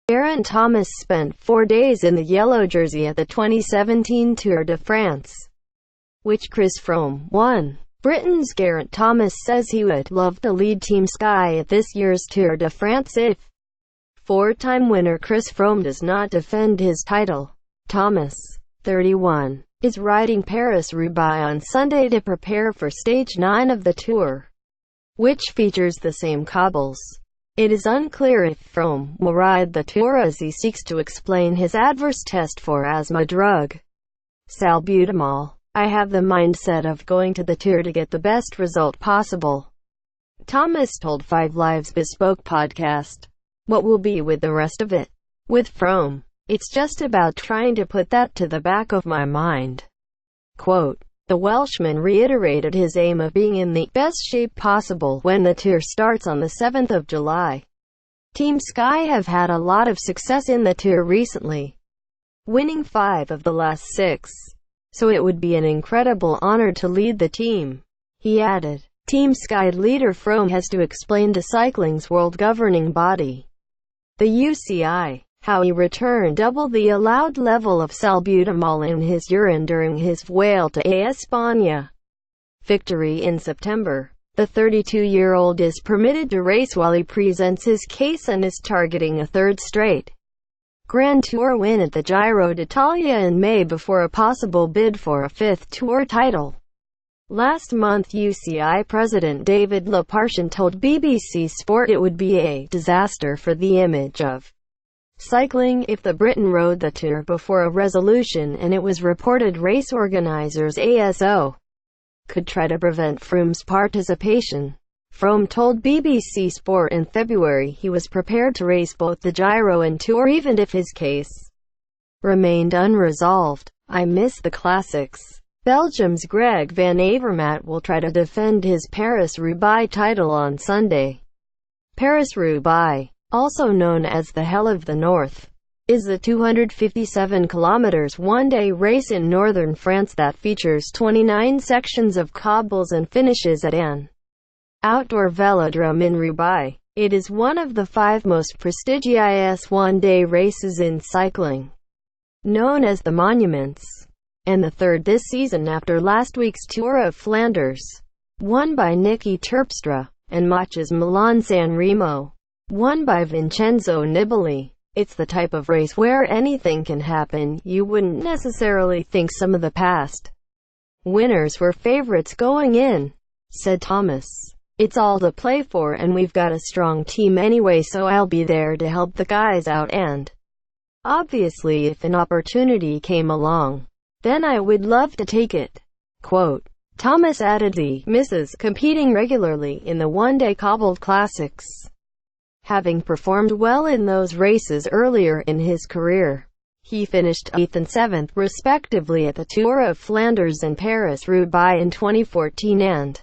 Geraint Thomas spent 4 days in the yellow jersey at the 2017 Tour de France, which Chris Froome won. Britain's Geraint Thomas says he would love to lead Team Sky at this year's Tour de France if four-time winner Chris Froome does not defend his title. Thomas, 31, is riding Paris-Roubaix on Sunday to prepare for Stage 9 of the Tour, which features the same cobbles. It is unclear if Froome will ride the Tour as he seeks to explain his adverse test for asthma drug salbutamol. "I have the mindset of going to the Tour to get the best result possible," Thomas told 5 Live's Bespoke podcast. "What will be with the rest of it? With Froome, it's just about trying to put that to the back of my mind." Quote, the Welshman reiterated his aim of being in the best shape possible when the Tour starts on the 7th of July. Team Sky have had a lot of success in the Tour recently, winning 5 of the last 6, so it would be an incredible honor to lead the team. He added, Team Sky leader Froome has to explain to cycling's world governing body, the UCI, how he returned double the allowed level of salbutamol in his urine during his Vuelta a España victory in September. The 32-year-old is permitted to race while he presents his case and is targeting a 3rd straight Grand Tour win at the Giro d'Italia in May before a possible bid for a 5th Tour title. Last month UCI President David Lepartian told BBC Sport it would be a disaster for the image of cycling if the Briton rode the Tour before a resolution, and it was reported race organizers ASO could try to prevent Froome's participation. Froome told BBC Sport in February he was prepared to race both the Giro and Tour even if his case remained unresolved. "I miss the classics." Belgium's Greg van Avermaet will try to defend his Paris-Roubaix title on Sunday. Paris-Roubaix, also known as the Hell of the North, is the 257 km one-day race in northern France that features 29 sections of cobbles and finishes at an outdoor velodrome in Roubaix. It is one of the 5 most prestigious one-day races in cycling, known as the Monuments, and the 3rd this season after last week's Tour of Flanders, won by Niki Terpstra, and March's Milan-San Remo, won by Vincenzo Nibali. It's the type of race where anything can happen. You wouldn't necessarily think some of the past winners were favorites going in, said Thomas. "It's all to play for, and we've got a strong team anyway, so I'll be there to help the guys out, and obviously if an opportunity came along, then I would love to take it." Quote, Thomas added he misses competing regularly in the one-day cobbled classics, having performed well in those races earlier in his career. He finished 8th and 7th respectively at the Tour of Flanders and Paris-Roubaix in 2014 and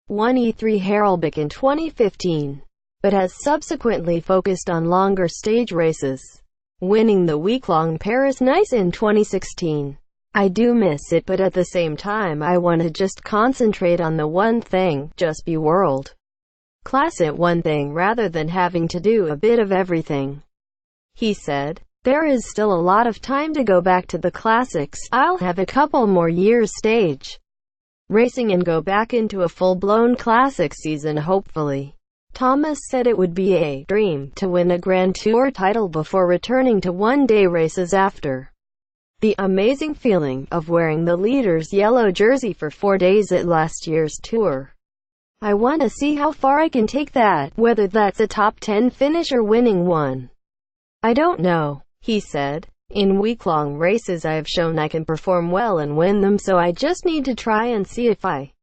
won E3 Harelbeke in 2015, but has subsequently focused on longer stage races, winning the week-long Paris-Nice in 2016. "I do miss it, but at the same time I want to just concentrate on the one thing, just be world class at one thing rather than having to do a bit of everything," he said. "There is still a lot of time to go back to the classics. I'll have a couple more years stage racing and go back into a full-blown classic season hopefully." Thomas said it would be a dream to win a Grand Tour title before returning to one-day races after the amazing feeling of wearing the leader's yellow jersey for 4 days at last year's Tour. "I want to see how far I can take that, whether that's a top 10 finish or winning one. I don't know," he said. "In week-long races I have shown I can perform well and win them, so I just need to try and see if I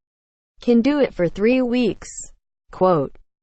can do it for 3 weeks." Quote,